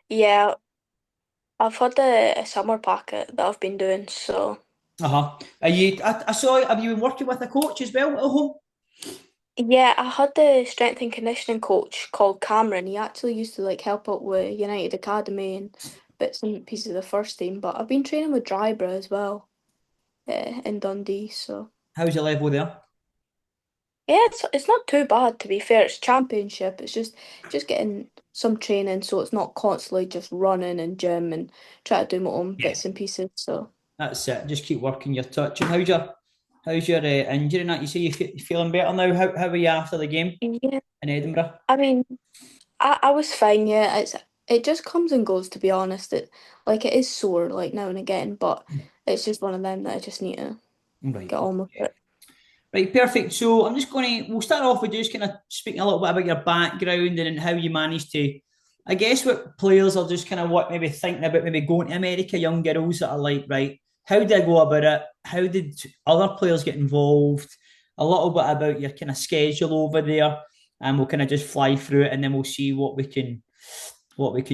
Yeah, I've had a summer packet that I've been doing, so Uh-huh. Are you I saw have you been working with a coach as well at home? yeah, I had the strength and conditioning coach called Cameron. He actually used to like help out with United Academy and bits and pieces of the first team, but I've been training with Drybra as well, in Dundee, so How's your level there? yeah, it's not too bad to be fair. It's championship. It's just getting some training, so it's not constantly just running and gym and try to do my own Yeah. bits and pieces. So That's it. Just keep working your touch. And how's your injury and that? You say you feeling better now? How are you after the game yeah, in Edinburgh? I mean, I was fine. Yeah, it just comes and goes. To be honest, it is sore like now and again, but it's just one of them that I just need to Right. get on with it. Right, perfect. So I'm just going to, we'll start off with just kind of speaking a little bit about your background and how you managed to, I guess what players are just kind of what maybe thinking about maybe going to America, young girls that are like, right, how did I go about it? How did other players get involved? A little bit about your kind of schedule over there, and we'll kind of just fly through it and then we'll see what we can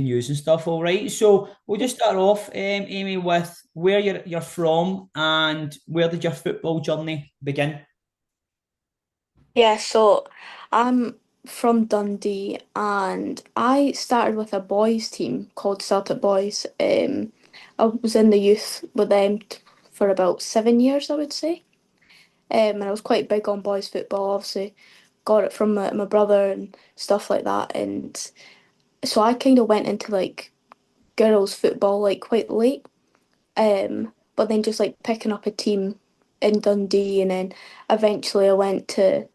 use and stuff. All right. So we'll just start off, Amy, with where you're from and where did your football journey begin? Yeah, so I'm from Dundee and I started with a boys team called Celtic Boys. I was in the youth with them for about 7 years, I would say. And I was quite big on boys football, obviously. Got it from my brother and stuff like that. And so I kind of went into like girls football like quite late. But then just like picking up a team in Dundee and then eventually I went to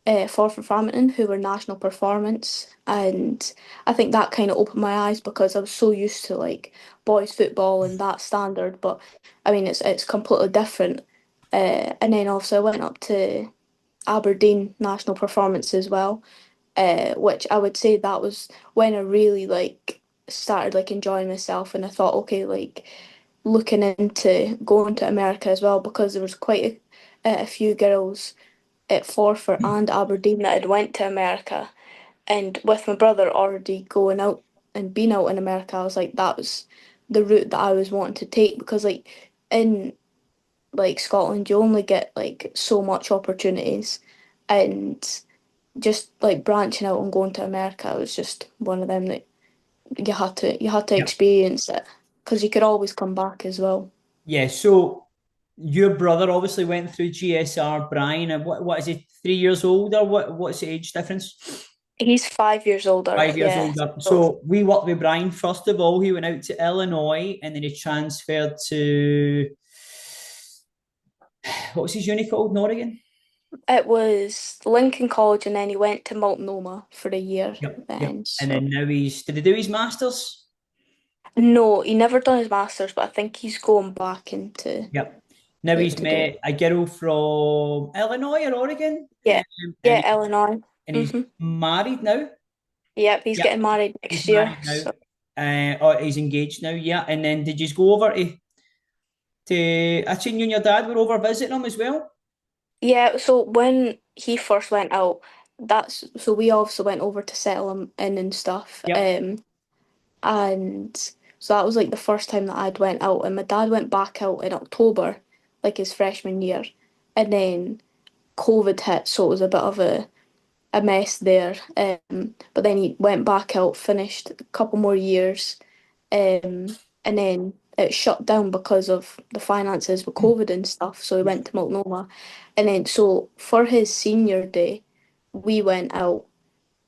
Forfar Frampton, who were national performance, and I think that kind of opened my eyes because I was so used to like boys football and that standard, but I mean it's completely different. And then also I went up to Aberdeen national performance as well, which I would say that was when I really like started like enjoying myself, and I thought, okay, like looking into going to America as well because there was quite a few girls at Forfar and Aberdeen that had went to America. And with my brother already going out and being out in America, I was like, that was the route that I was wanting to take because like in like Scotland you only get like so much opportunities and just like branching out and going to America was just one of them that you had to Yep. experience it because you could always come back as well. Yeah, so your brother obviously went through GSR, Brian, and what is he, 3 years older? What's the age difference? He's 5 years older, 5 years yeah. older. So So we worked with Brian first of all. He went out to Illinois and then he transferred to what was his uni called? Oregon? it was Lincoln College, and then he went to Multnomah for a year. Yep. Yep. Then, And so then now did he do his masters? no, he never done his masters, but I think he's going back into Yep. Now he's to do it. met a girl from Illinois or Oregon, Yeah, and yeah, Illinois. he's married now. Yep, he's Yep. getting married He's next year. married now. So Or he's engaged now, yeah. And then did you go over to I seen you and your dad were over visiting him as well? yeah, so when he first went out, that's so we also went over to settle him in and stuff. Yep. And so that was like the first time that I'd went out, and my dad went back out in October, like his freshman year, and then COVID hit, so it was a bit of a mess there. But then he went back out, finished a couple more years, and then it shut down because of the finances with COVID and stuff. So he Yeah. went to Multnomah, and then so for his senior day, we went out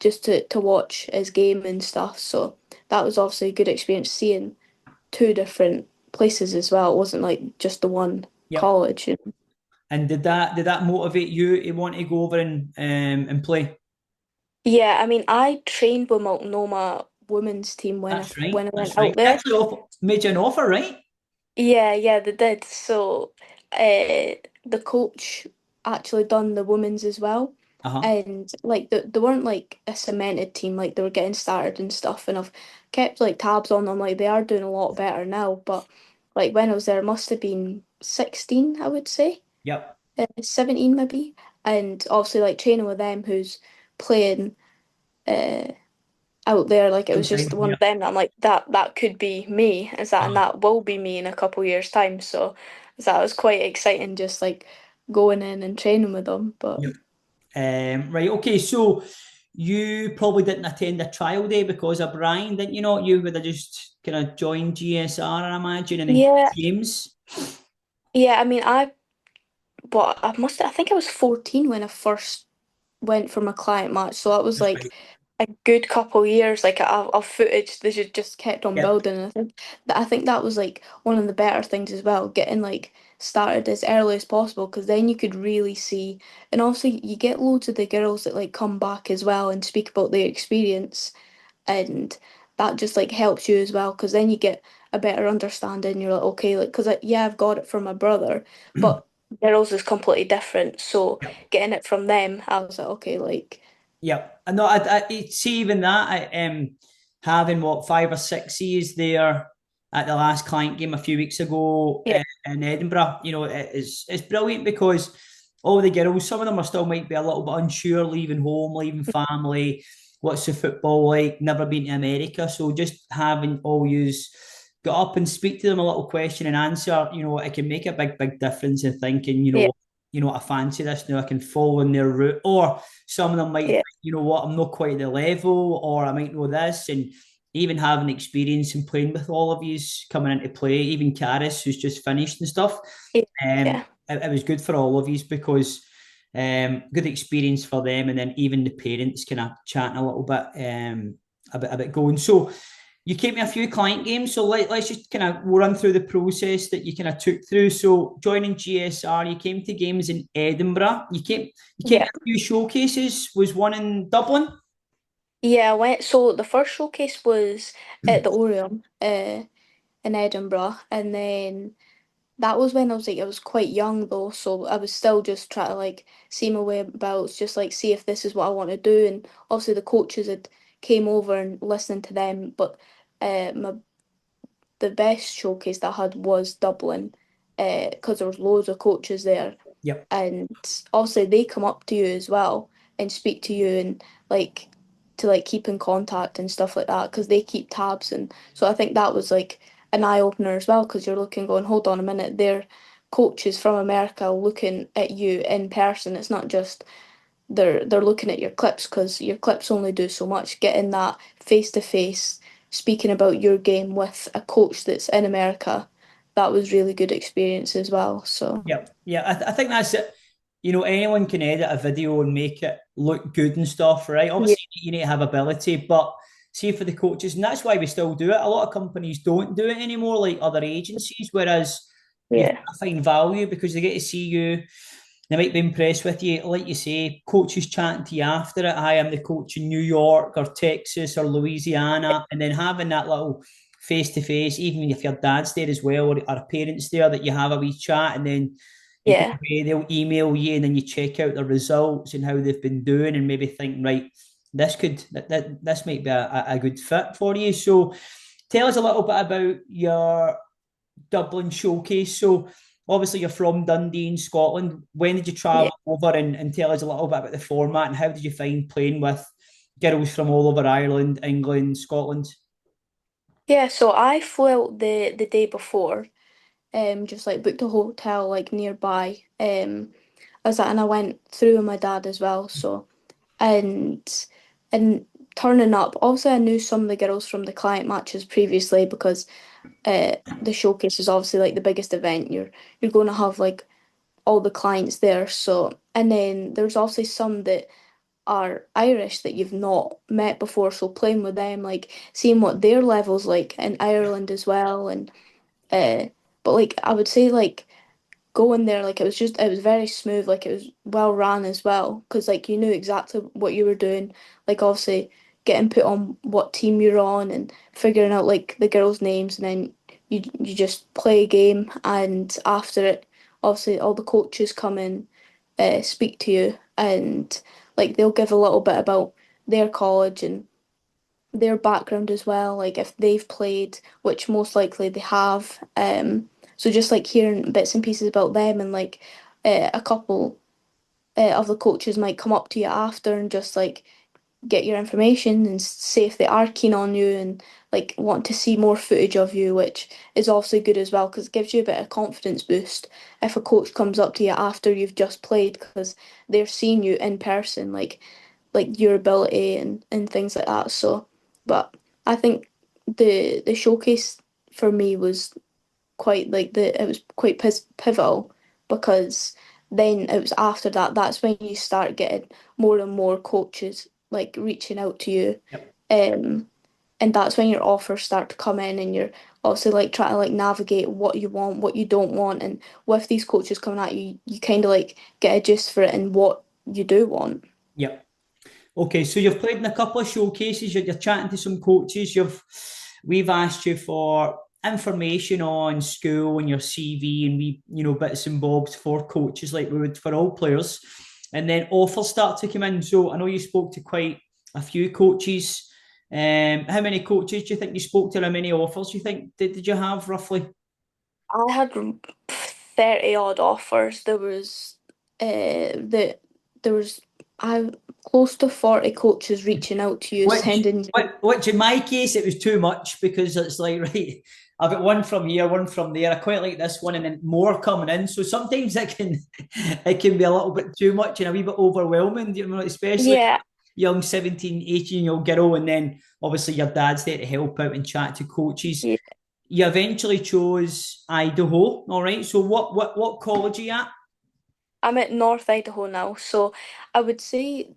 just to watch his game and stuff. So that was obviously a good experience seeing two different places as well. It wasn't like just the one Yep. college. And did that motivate you to want to go over and play? Yeah, I mean, I trained with Multnomah women's team when I That's right. when I That's went right. out They there. actually made you an offer, right? Yeah, yeah, they did. So, the coach actually done the women's as well, Uh-huh. and like they weren't like a cemented team, like they were getting started and stuff. And I've kept like tabs on them, like they are doing a lot better now. But like when I was there, it must have been 16, I would say, Yep. 17 maybe. And obviously, like training with them, who's playing. Uh, out there. Like it was Outside, just one yeah. of them that I'm like that could be me, is that, and Ah, that will be me in a couple years' time. So that was quite exciting, just like going in and training with them. But yep. Right, okay, so you probably didn't attend a trial day because of Brian, didn't you know? You would have just kind of joined GSR, I imagine, and then yeah, games. yeah. I mean, I think I was 14 when I first went for my client match. So that was like Right. a good couple years, like of footage they just kept on Yep. building. And I think that was like one of the better things as well, getting like started as early as possible, because then you could really see, and also you get loads of the girls that like come back as well and speak about their experience, and that just like helps you as well, because then you get a better understanding. You're like, okay, like, because yeah, I've got it from my brother, but girls is completely different. So Yep. getting it from them, I was like, okay, like, Yep. I know. See even that. Having what 5 or 6 years there at the last client game a few weeks ago yeah, in Edinburgh. You know, it's brilliant because all the girls, some of them are still might be a little bit unsure, leaving home, leaving family. What's the football like? Never been to America, so just having all yous get up and speak to them a little question and answer. You know, it can make a big difference in thinking. yeah, I fancy this now. I can follow in their route, or some of them might yeah, you know what, I'm not quite at the level, or I might know this. And even having experience and playing with all of yous coming into play, even Caris, who's just finished and stuff, yeah, yeah, it was good for all of yous because good experience for them. And then even the parents kind of chatting a little bit about going. So you came to a few client games. So let's just kind of run through the process that you kind of took through. So joining GSR, you came to games in Edinburgh. You came to yeah. a few showcases. Was one in Dublin? Yeah, I went. So the first showcase was at the Orion, in Edinburgh, and then that was when I was quite young though, so I was still just trying to like see my way about, just like see if this is what I want to do. And obviously the coaches had came over and listening to them, but my the best showcase that I had was Dublin, because there was loads of coaches there, Yep. and also they come up to you as well and speak to you, and like to like keep in contact and stuff like that, because they keep tabs. And so I think that was like an eye opener as well, because you're looking going, hold on a minute, they're coaches from America looking at you in person. It's not just they're looking at your clips, because your clips only do so much. Getting that face to face speaking about your game with a coach that's in America, that was really good experience as well. So Yep. Yeah, I think that's it. You know, anyone can edit a video and make it look good and stuff, right? yeah, Obviously, you need to have ability, but see for the coaches, and that's why we still do it. A lot of companies don't do it anymore, like other agencies, whereas you yeah, find value because they get to see you. They might be impressed with you. Like you say, coaches chatting to you after it. Hi, I'm the coach in New York or Texas or Louisiana. And then having that little face to face, even if your dad's there as well or parents there, that you have a wee chat and then you go yeah. away, they'll email you and then you check out the results and how they've been doing and maybe think, right, this might be a good fit for you. So tell us a little bit about your Dublin showcase. So obviously you're from Dundee in Scotland. When did you Yeah. travel over and tell us a little bit about the format and how did you find playing with girls from all over Ireland, England, Scotland? Yeah, so I flew out the day before, just like booked a hotel like nearby. And I went through with my dad as well, so and and turning up. Also I knew some of the girls from the client matches previously, because the showcase is obviously like the biggest event. You're going to have like all the clients there. So, and then there's also some that are Irish that you've not met before, so playing with them, like seeing what their levels like in Ireland as well. And uh but like I would say like going there, like it was very smooth, like it was well ran as well, because like you knew exactly what you were doing. Like obviously getting put on what team you're on and figuring out like the girls' names, and then you just play a game, and after it obviously all the coaches come in, speak to you, and like they'll give a little bit about their college and their background as well, like if they've played, which most likely they have. So just like hearing bits and pieces about them, and like a couple of the coaches might come up to you after and just like get your information and say if they are keen on you and like want to see more footage of you, which is also good as well because it gives you a bit of confidence boost if a coach comes up to you after you've just played because they're seeing you in person, like your ability and things like that. So, but I think the showcase for me was quite like the it was quite pivotal because then it was after that that's when you start getting more and more coaches like reaching out to you, Yep. um and that's when your offers start to come in and you're also like trying to like navigate what you want, what you don't want, and with these coaches coming at you you kind of like get a gist for it and what you do want. Yep. Okay, so you've played in a couple of showcases. You're chatting to some coaches. We've asked you for information on school and your CV, and bits and bobs for coaches like we would for all players. And then offers start to come in. So I know you spoke to quite a few coaches. How many coaches do you think you spoke to? How many offers do you think did you have roughly? I had 30 odd offers. There was I close to 40 coaches reaching out to you, Which, sending you. which in my case, it was too much because it's like, right, I've got one from here, one from there. I quite like this one, and then more coming in. So sometimes it can be a little bit too much and a wee bit overwhelming, especially Yeah, young 17, 18-year-old girl. And then obviously your dad's there to help out and chat to coaches. yeah. You eventually chose Idaho, all right. So what college are you at? I'm at North Idaho now, so I would say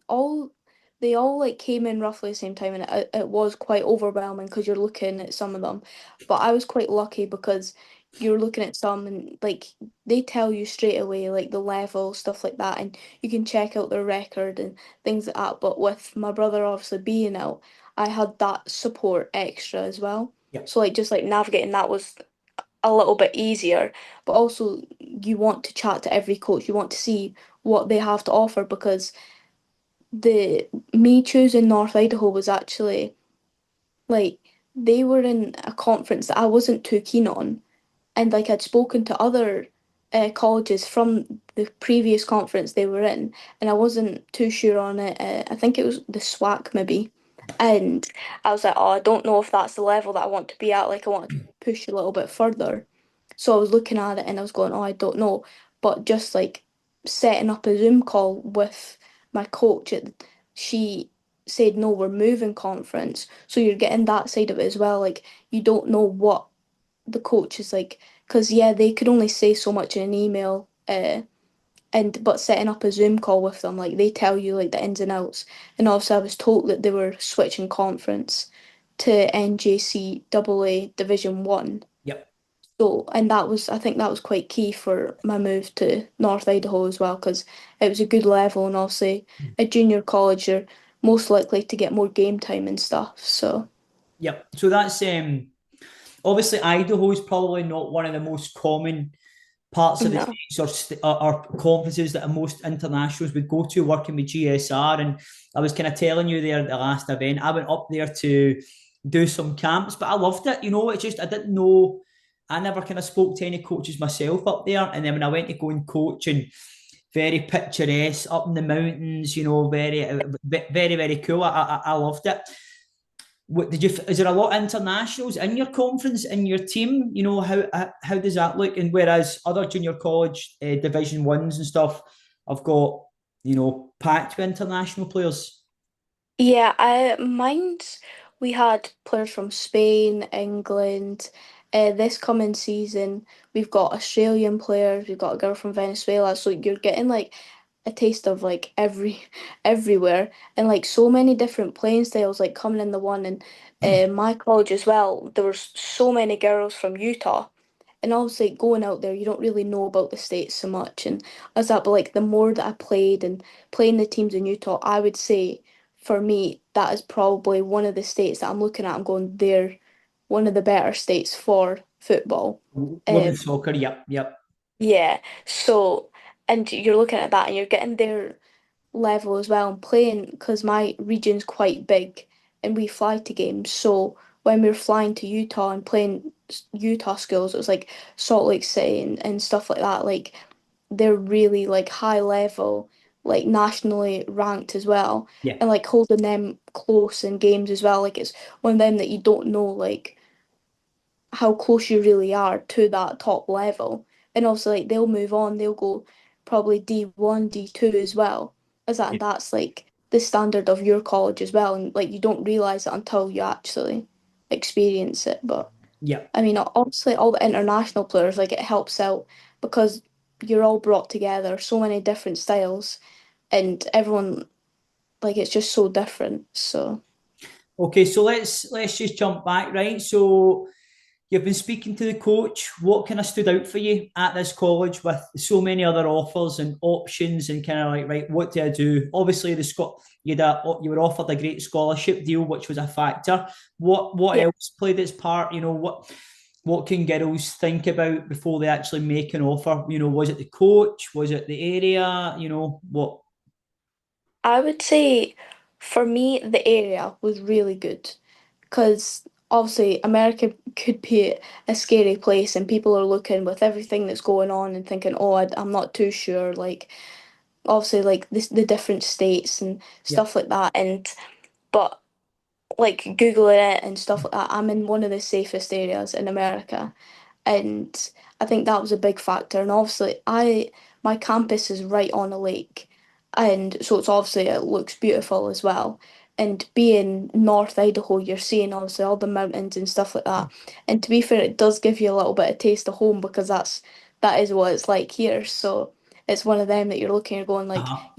they all like came in roughly the same time, and it was quite overwhelming because you're looking at some of them. But I was quite lucky because you're looking at some and like they tell you straight away like the level stuff like that, and you can check out their record and things like that. But with my brother obviously being out, I had that support extra as well. Yep. So like just like navigating that was a little bit easier, but also you want to chat to every coach. You want to see what they have to offer because the me choosing North Idaho was actually like they were in a conference that I wasn't too keen on, and like I'd spoken to other colleges from the previous conference they were in, and I wasn't too sure on it. I think it was the SWAC maybe, and I was like, oh, I don't know if that's the level that I want to be at. Like I want to push a little bit further. So I was looking at it and I was going, oh, I don't know. But just like setting up a Zoom call with my coach, she said, no, we're moving conference. So you're getting that side of it as well. Like you don't know what the coach is like, because yeah, they could only say so much in an email. And but setting up a Zoom call with them, like they tell you like the ins and outs. And obviously, I was told that they were switching conference to NJCAA Division One. Yep. So, and that was, I think that was quite key for my move to North Idaho as well, because it was a good level, and obviously a junior college, you're most likely to get more game time and stuff. So, Yep. So that's obviously Idaho is probably not one of the most common parts of the no. states or conferences that most internationals would go to working with GSR. And I was kind of telling you there at the last event, I went up there to do some camps, but I loved it. It's just I didn't know. I never kind of spoke to any coaches myself up there, and then when I went to go and coach and very picturesque up in the mountains, very, very, very cool. I loved it. What did you? Is there a lot of internationals in your conference in your team? How does that look? And whereas other junior college Division Ones and stuff, I've got packed with international players. Yeah, I mine's we had players from Spain, England. This coming season, we've got Australian players, we've got a girl from Venezuela. So you're getting like a taste of like everywhere and like so many different playing styles like coming in the one and my college as well. There were so many girls from Utah. And obviously going out there, you don't really know about the states so much. And as that, but like the more that I played and playing the teams in Utah, I would say for me, that is probably one of the states that I'm looking at. I'm going, they're one of the better states for football. Women's soccer, yep, yep, Yeah. So, and you're looking at that and you're getting their level as well and playing because my region's quite big and we fly to games. So when we were flying to Utah and playing Utah schools, it was like Salt Lake City and stuff like that. Like they're really like high level. like nationally ranked as well, Yeah, and like holding them close in games as well. Like it's one of them that you don't know like how close you really are to that top level. And also like they'll move on, they'll go probably D1, D2 as well as that, yeah, and that's like the standard of your college as well. And like you don't realize it until you actually experience it. But yeah. I mean, obviously all the international players, like it helps out because you're all brought together, so many different styles, and everyone like it's just so different. So Okay, so let's just jump back, right? So you've been speaking to the coach. What kind of stood out for you at this college with so many other offers and options, and kind of like, right, what do I do? Obviously, you were offered a great scholarship deal, which was a factor. What yeah. else played its part? What can girls think about before they actually make an offer? Was it the coach? Was it the area? What? I would say for me, the area was really good because obviously America could be a scary place and people are looking with everything that's going on and thinking, oh, I'm not too sure. Like, obviously, like the different states and Yeah, stuff like that. But like Googling it and stuff like that, I'm in one of the safest areas in America. And I think that was a big factor. And obviously, my campus is right on a lake, and so it's obviously it looks beautiful as well. And being North Idaho, you're seeing obviously all the mountains and stuff like that. And to be fair, it does give you a little bit of taste of home because that is what it's like here. So it's one of them that you're looking at going like uh-huh.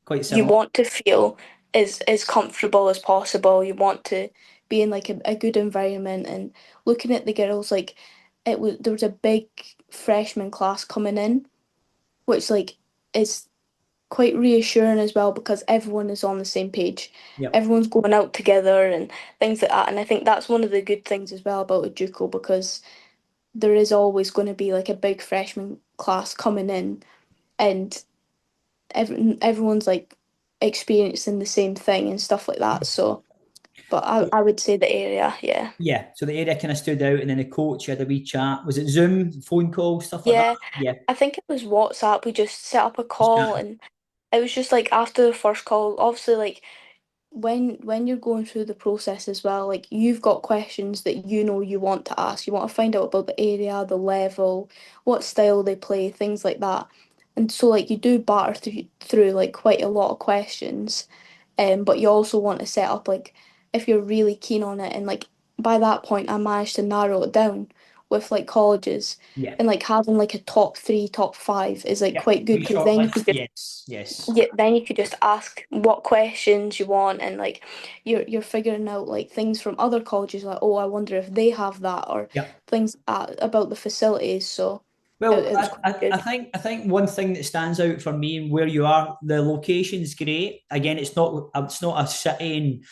Quite you similar. want to feel as comfortable as possible. You want to be in like a good environment and looking at the girls like there was a big freshman class coming in, which like is quite reassuring as well because everyone is on the same page. Yep. Everyone's going out together and things like that. And I think that's one of the good things as well about a JUCO because there is always going to be like a big freshman class coming in and everyone's like experiencing the same thing and stuff like that. So, but I would say the area, yeah. Yeah, so the area kind of stood out, and then the coach you had a wee chat. Was it Zoom, phone call, stuff like that? Yeah, Yeah, I think it was WhatsApp. We just set up a just call chatting. and it was just like after the first call, obviously like when you're going through the process as well, like you've got questions that you know you want to ask. You want to find out about the area, the level, what style they play, things like that. And so like you do batter through like quite a lot of questions. But you also want to set up like if you're really keen on it and like by that point I managed to narrow it down with like colleges Yeah, and like having like a top three, top five is like yeah. quite good Wee because short then you list. could just Yes, yes. yeah, then you could just ask what questions you want and like you're figuring out like things from other colleges like oh I wonder if they have that or Yeah. things about the facilities so Well, it was quite I good. think one thing that stands out for me and where you are, the location's great. Again, it's not a city and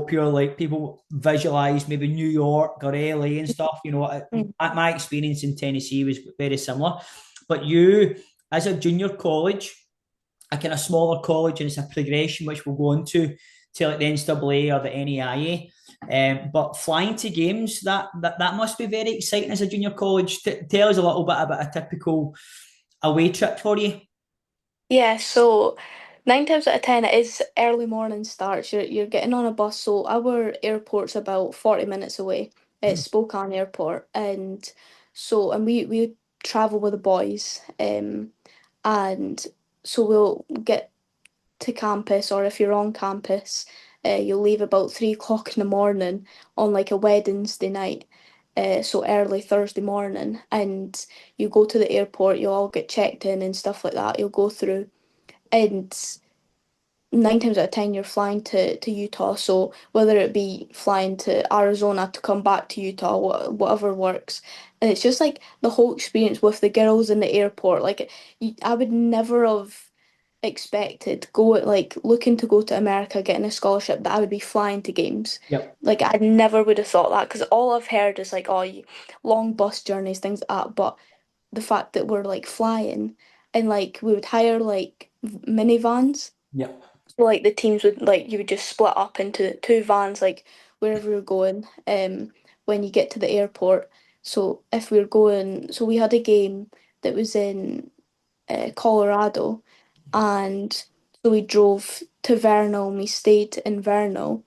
pure like people visualize maybe New York or LA and stuff. Mm. My experience in Tennessee was very similar. But you, as a junior college, a kind of smaller college, and it's a progression which we'll go into to like the NCAA or the NAIA. But flying to games, that must be very exciting as a junior college. Tell us a little bit about a typical away trip for you. Yeah, so 9 times out of 10 it is early morning starts. You're getting on a bus. So our airport's about 40 minutes away. It's Spokane Airport, and we travel with the boys. And so we'll get to campus, or if you're on campus, you'll leave about 3 o'clock in the morning on like a Wednesday night. So early Thursday morning, and you go to the airport, you'll all get checked in and stuff like that. You'll go through and 9 times out of 10 you're flying to Utah. So whether it be flying to Arizona to come back to Utah, whatever works. And it's just like the whole experience with the girls in the airport. Like I would never have expected looking to go to America getting a scholarship that I would be flying to games. Yep. Like I never would have thought that because all I've heard is like long bus journeys, things like that. But the fact that we're like flying and like we would hire like minivans. Yep. So like the teams would like you would just split up into two vans like wherever you're going when you get to the airport. So if we are going so we had a game that was in Colorado and So we drove to Vernal and we stayed in Vernal,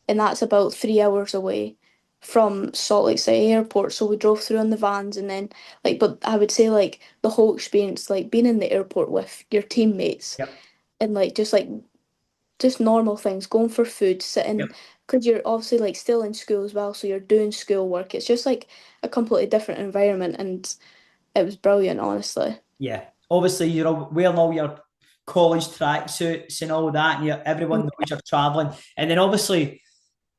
and that's about 3 hours away from Salt Lake City Airport. So we drove through on the vans and then like, but I would say like the whole experience, like being in the airport with your teammates Yep. and like just normal things, going for food, Yep. sitting, because you're obviously like still in school as well, so you're doing school work. It's just like a completely different environment, and it was brilliant, honestly. Yeah. Obviously, you're wearing all your college tracksuits and all that, and everyone knows you're traveling. And then obviously,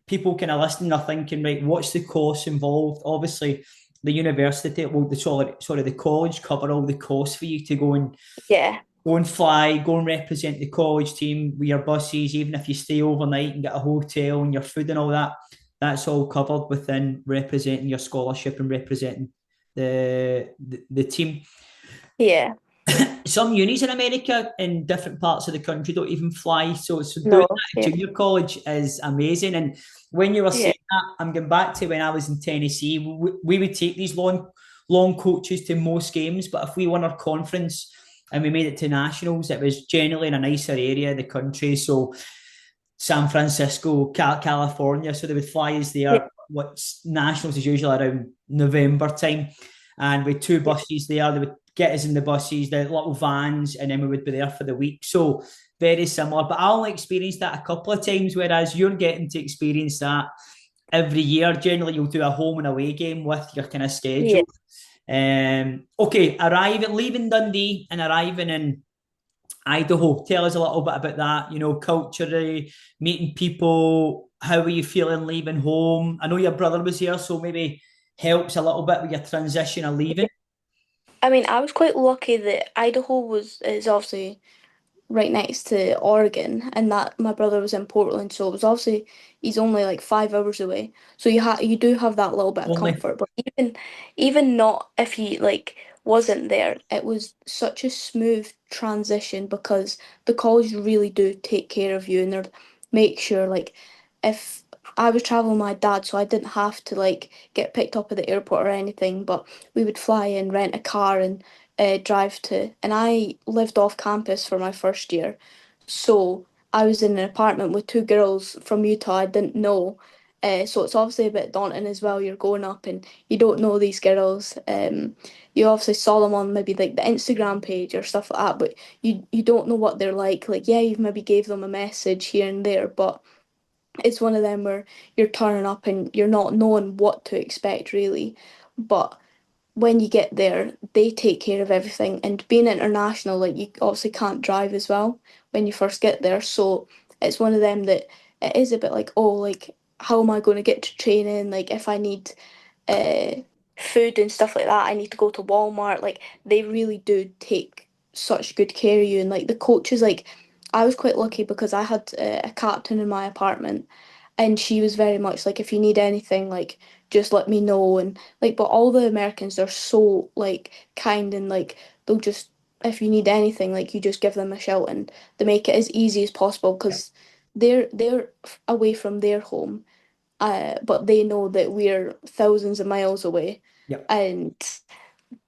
people kind of listening are thinking, right, what's the cost involved? Obviously, the university, well, sorry, the college cover all the costs for you to Yeah, go and fly, go and represent the college team with your buses, even if you stay overnight and get a hotel and your food and all that. That's all covered within representing your scholarship and representing the team. yeah, Some unis in America in different parts of the country don't even fly. So doing no, that at yeah, junior college is amazing. And when you were yeah, saying that, I'm going back to when I was in Tennessee. We would take these long coaches to most games, but if we won our conference and we made it to nationals, it was generally in a nicer area of the country. So San Francisco, California. So they would fly us yeah, there. What nationals is usually around November time, and with two yeah, buses there, they would get us in the buses, the little vans, and then we would be there for the week. So very similar, but I only experienced that a couple of times, whereas you're getting to experience that every year. Generally, you'll do a home and away game with your kind of yeah. schedule. Okay, leaving Dundee and arriving in Idaho. Tell us a little bit about that, culturally, meeting people. How are you feeling leaving home? I know your brother was here, so maybe helps a little bit with your transition of leaving. I mean, I was quite lucky that Idaho was is obviously right next to Oregon, and that my brother was in Portland, so it was obviously he's only like 5 hours away. So you do have that little bit of Only. comfort. But even not if he like wasn't there, it was such a smooth transition because the college really do take care of you and they make sure like if I was traveling with my dad, so I didn't have to like get picked up at the airport or anything, but we would fly in, rent a car and drive to, and I lived off campus for my first year. So I was in an apartment with two girls from Utah I didn't know. So it's obviously a bit daunting as well. You're going up and you don't know these girls. You obviously saw them on maybe like the Instagram page or stuff like that, but you don't know what they're like. Like, yeah, you've maybe gave them a message here and there, but it's one of them where you're turning up and you're not knowing what to expect really. But when you get there, they take care of everything. And being international, like you obviously can't drive as well when you first get there. So it's one of them that it is a bit like, oh, like how am I going to get to training? Like if I need uh food and stuff like that, I need to go to Walmart. Like they really do take such good care of you. And like the coaches, like I was quite lucky because I had a captain in my apartment and she was very much like if you need anything like just let me know and like but all the Americans they're so like kind and like they'll just if you need anything like you just give them a shout and they make it as easy as possible Yep. because they're away from their home but they know that we're thousands of miles away Yep. and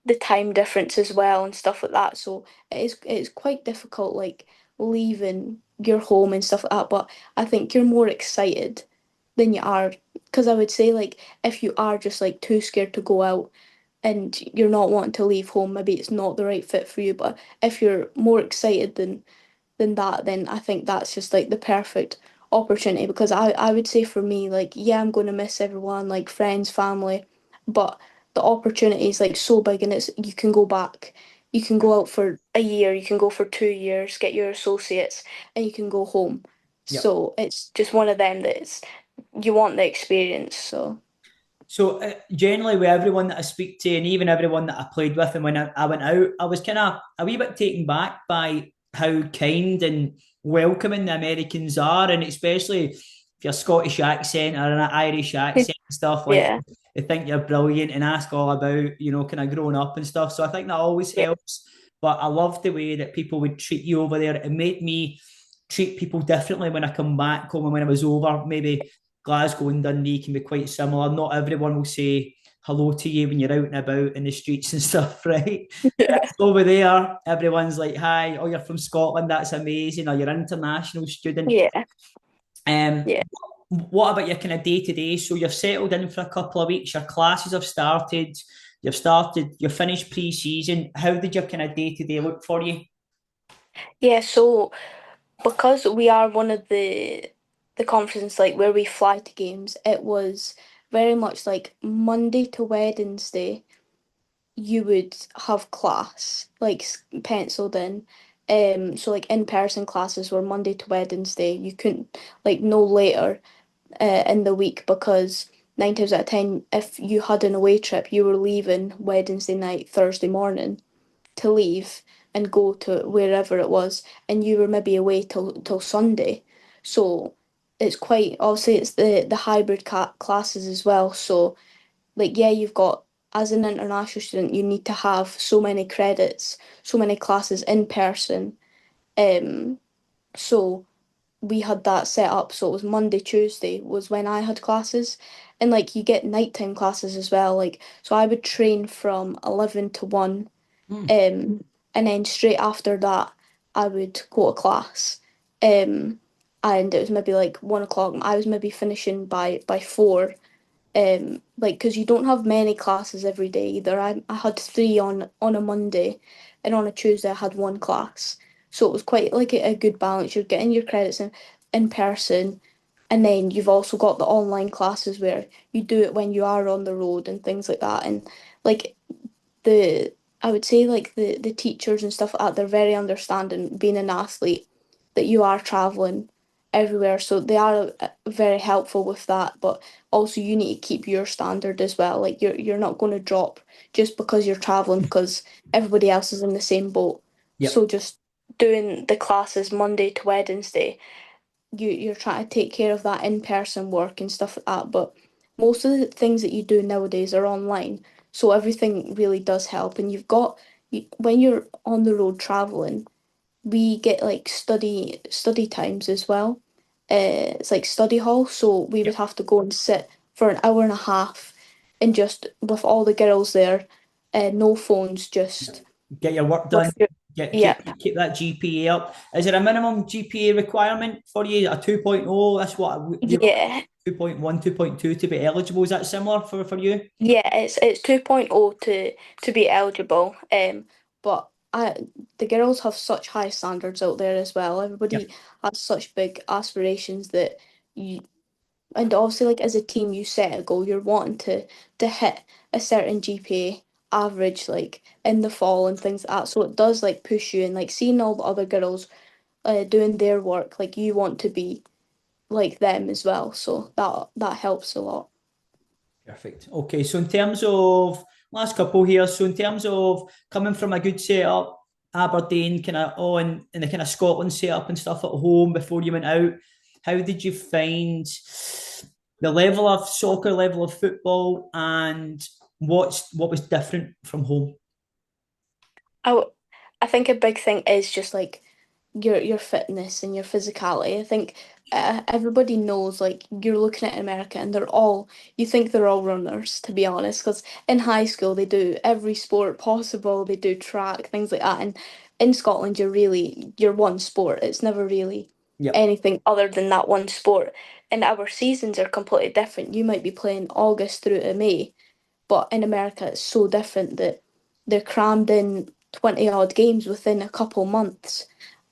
the time difference as well and stuff like that. So it's quite difficult like leaving your home and stuff like that. But I think you're more excited than you are because I would say like if you are just like too scared to go out and you're not wanting to leave home, maybe it's not the right fit for you. But if you're more excited than that, then I think that's just like the perfect opportunity because I would say for me, like, yeah, I'm going to miss everyone, like friends, family, but the opportunity is like so big and it's you can go back. You can go out for a year, you can go for 2 years, get your associates, and you can go home. Yep. So it's just one of them that it's you want the experience. So So generally, with everyone that I speak to, and even everyone that I played with, and when I went out, I was kind of a wee bit taken back by how kind and welcoming the Americans are, and especially if you're Scottish accent or an Irish accent and stuff like. yeah, They think you're brilliant and ask all about, kind of growing up and stuff. So I think that always yeah, helps. But I love the way that people would treat you over there. It made me treat people differently when I come back home and when I was over. Maybe Glasgow and Dundee can be quite similar. Not everyone will say hello to you when you're out and about in the streets and stuff, right? Yeah. Over there, everyone's like, "Hi, oh, you're from Scotland. That's amazing. Or you're an international student." Yeah. Um, Yeah. what about your kind of day to day? So you've settled in for a couple of weeks. Your classes have started. You've finished pre-season. How did your kind of day to day look for you? Yeah, so because we are one of the conferences like where we fly to games, it was very much like Monday to Wednesday you would have class like penciled in. So like in-person classes were Monday to Wednesday. You couldn't like no later in the week because 9 times out of 10, if you had an away trip, you were leaving Wednesday night, Thursday morning to leave and go to wherever it was, and you were maybe away till Sunday. So it's quite obviously it's the hybrid classes as well. So like yeah, you've got as an international student, you need to have so many credits, so many classes in person. Um, so we had that set up so it was Monday, Tuesday was when I had classes. And like you get nighttime classes as well. Like so I would train from 11 to 1 Hmm. um, and then straight after that, I would go to class. Um, and it was maybe like 1 o'clock. I was maybe finishing by 4. Like because you don't have many classes every day either. I had 3 on a Monday, and on a Tuesday I had one class. So it was quite like a good balance. You're getting your credits in person, and then you've also got the online classes where you do it when you are on the road and things like that. And like the I would say like the teachers and stuff like that, they're very understanding being an athlete that you are traveling everywhere. So they are very helpful with that, but also you need to keep your standard as well. Like you're not going to drop just because you're traveling because everybody else is in the same boat. So Yep. just doing the classes Monday to Wednesday you're trying to take care of that in-person work and stuff like that, but most of the things that you do nowadays are online, so everything really does help. And when you're on the road traveling, we get like study times as well. It's like study hall, so we would Yep. have to go and sit for an hour and a half, and just with all the girls there, no phones, just Get your work done. with your Get yeah. keep that GPA up. Is there a minimum GPA requirement for you? A 2.0? That's what we were Yeah, 2.1, 2.2 to be eligible. Is that similar for you? Yeah, it's 2.0 to be eligible. But the girls have such high standards out there as well. Yep. Everybody has such big aspirations that you and obviously like as a team you set a goal, you're wanting to hit a certain GPA average like in the fall and things like that. So it does like push you and like seeing all the other girls doing their work, like you want to be like them as well. So that helps a lot. Perfect. Okay, so in terms of last couple here, so in terms of coming from a good setup, Aberdeen kind of on in the kind of Scotland setup and stuff at home before you went out, how did you find the level of soccer, level of football, and what was different from home? I, w- I think a big thing is just like your fitness and your physicality. I think everybody knows like you're looking at America and you think they're all runners to be honest because in high school they do every sport possible. They do track, things like that. And in Scotland you're one sport. It's never really Yep. anything other than that one sport. And our seasons are completely different. You might be playing August through to May, but in America, it's so different that they're crammed in 20 odd games within a couple months.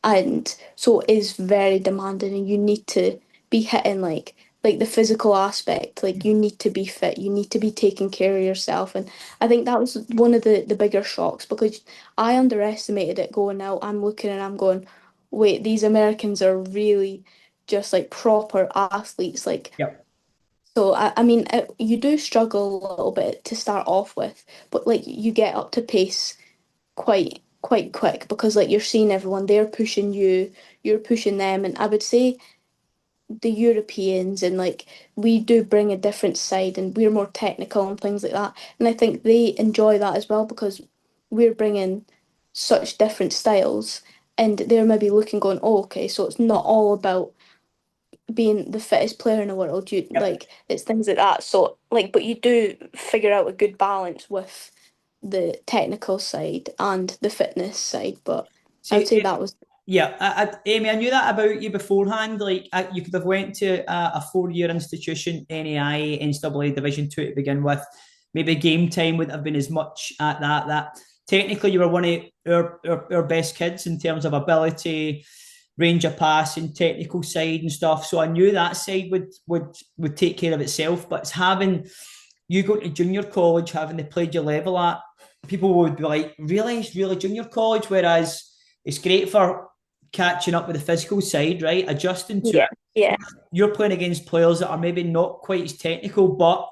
And so it is very demanding and you need to be hitting like the physical aspect. Like you need to be fit, you need to be taking care of yourself. And I think that was one of the bigger shocks because I underestimated it going out. I'm looking and I'm going, wait, these Americans are really just like proper athletes. Like Yep. so I mean, you do struggle a little bit to start off with, but like you get up to pace quite quick because like you're seeing everyone, they're pushing you, you're pushing them, and I would say the Europeans and like we do bring a different side and we're more technical and things like that, and I think they enjoy that as well because we're bringing such different styles, and they're maybe looking going, oh okay, so it's not all about being the fittest player in the world. You Yep. like it's things like that. So like, but you do figure out a good balance with the technical side and the fitness side. But I would See, say that was yeah, Amy, I knew that about you beforehand. Like, you could have went to a 4 year institution, NAI, NCAA Division Two to begin with. Maybe game time wouldn't have been as much at that. That technically you were one of our best kids in terms of ability, range of passing, technical side and stuff. So I knew that side would take care of itself. But it's having you go to junior college, having they played your level at, people would be like, really, it's really junior college. Whereas it's great for catching up with the physical side, right? Adjusting to yeah, it. yeah, You're playing against players that are maybe not quite as technical, but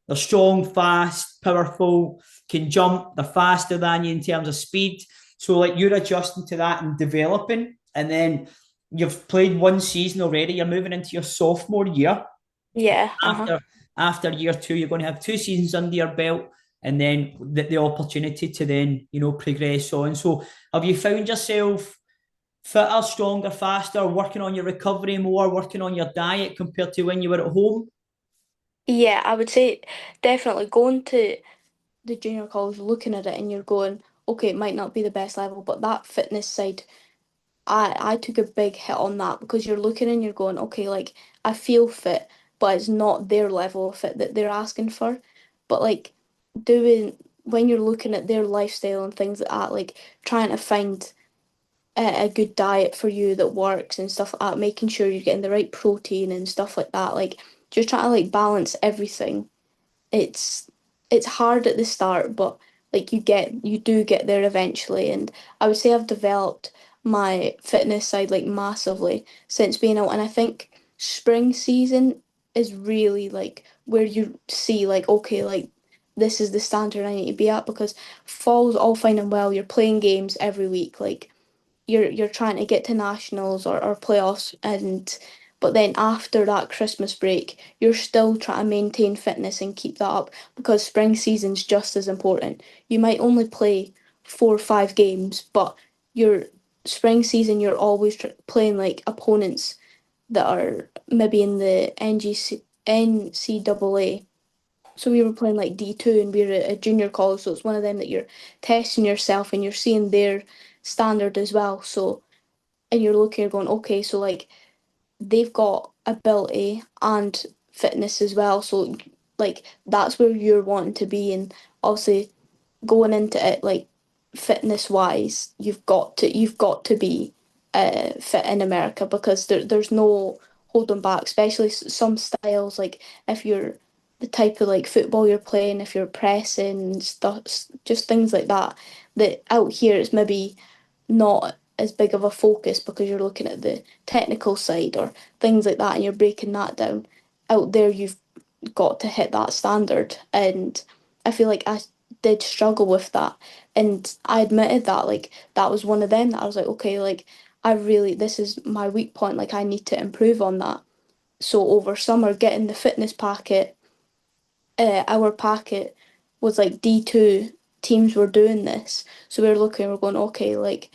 they're strong, fast, powerful, can jump. They're faster than you in terms of speed. So like you're adjusting to that and developing, and then you've played one season already. You're moving into your sophomore year. yeah. Uh-huh. After year two, you're going to have 2 seasons under your belt, and then the opportunity to then progress on. So have you found yourself fitter, stronger, faster, working on your recovery more, working on your diet compared to when you were at home? Yeah, I would say definitely going to the junior college, looking at it, and you're going, okay, it might not be the best level, but that fitness side, I took a big hit on that because you're looking and you're going, okay, like I feel fit, but it's not their level of fit that they're asking for. But like doing when you're looking at their lifestyle and things like that, like trying to find a good diet for you that works and stuff like that, making sure you're getting the right protein and stuff like that, like just trying to like balance everything. It's it's hard at the start, but like you do get there eventually. And I would say I've developed my fitness side like massively since being out. And I think spring season is really like where you see like, okay, like this is the standard I need to be at, because fall's all fine and well. You're playing games every week, like you're trying to get to nationals or playoffs, and but then after that Christmas break you're still trying to maintain fitness and keep that up, because spring season's just as important. You might only play 4 or 5 games, but your spring season you're always playing like opponents that are maybe in the NCAA. So we were playing like D2 and we are at a junior college, so it's one of them that you're testing yourself and you're seeing their standard as well. So and you're looking, you're going, okay, so like they've got ability and fitness as well. So like that's where you're wanting to be. And obviously going into it like fitness wise, you've got to be fit in America, because there's no holding back, especially some styles, like if you're the type of like football you're playing, if you're pressing and stuff, just things like that, that out here it's maybe not as big of a focus because you're looking at the technical side or things like that and you're breaking that down. Out there you've got to hit that standard, and I feel like I did struggle with that, and I admitted that like that was one of them that I was like, okay, like I really, this is my weak point, like I need to improve on that. So over summer getting the fitness packet, our packet was like D2 teams were doing this, so we were looking, we're going, okay, like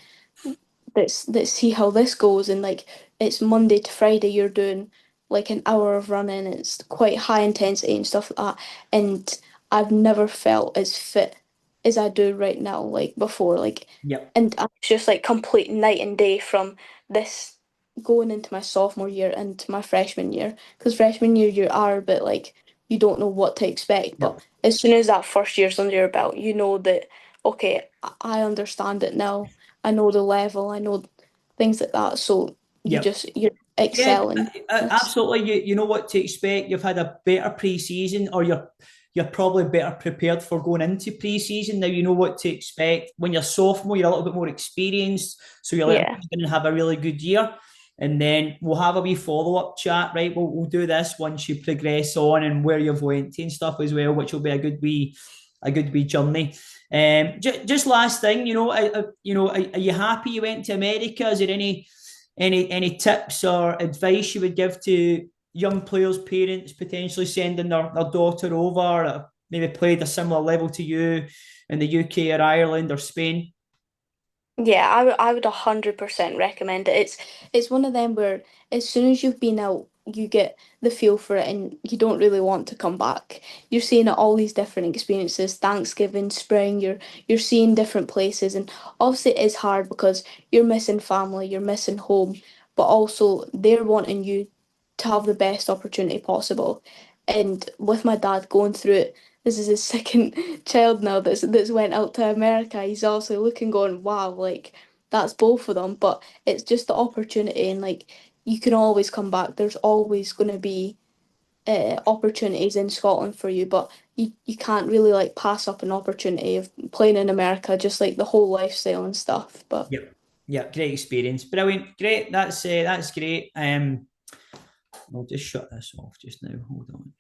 let's see how this goes. And like it's Monday to Friday you're doing like an hour of running, it's quite high intensity and stuff like that, and I've never felt as fit as I do right now like before, like, Yep, and it's just like complete night and day from this going into my sophomore year into my freshman year, because freshman year you are a bit like you don't know what to expect, but yep, as soon as that first year's under your belt you know that, okay, I understand it now. I know the level, I know things like that. So yep. you're Yeah, excelling. Yes. absolutely. You know what to expect. You've had a better pre-season, or you're probably better prepared for going into pre-season. Now you know what to expect. When you're sophomore, you're a little bit more experienced, so you're like, Yeah. I'm going to have a really good year. And then we'll have a wee follow-up chat, right? We'll do this once you progress on and where you've went to and stuff as well, which will be a good wee journey. Just last thing, are you happy you went to America? Is there any tips or advice you would give to young players, parents potentially sending their daughter over, maybe played a similar level to you in the UK or Ireland or Spain? Yeah, I would 100% recommend it. It's one of them where as soon as you've been out you get the feel for it and you don't really want to come back. You're seeing all these different experiences, Thanksgiving, spring, you're seeing different places, and obviously it is hard because you're missing family, you're missing home, but also they're wanting you to have the best opportunity possible. And with my dad going through it, this is his second child now that's went out to America. He's also looking going, wow, like that's both of them. But it's just the opportunity and like you can always come back. There's always going to be opportunities in Scotland for you, but you can't really like pass up an opportunity of playing in America, just like the whole lifestyle and stuff. But Yep. Yeah, great experience. Brilliant. Great. That's great. I'll just shut this off just now. Hold on.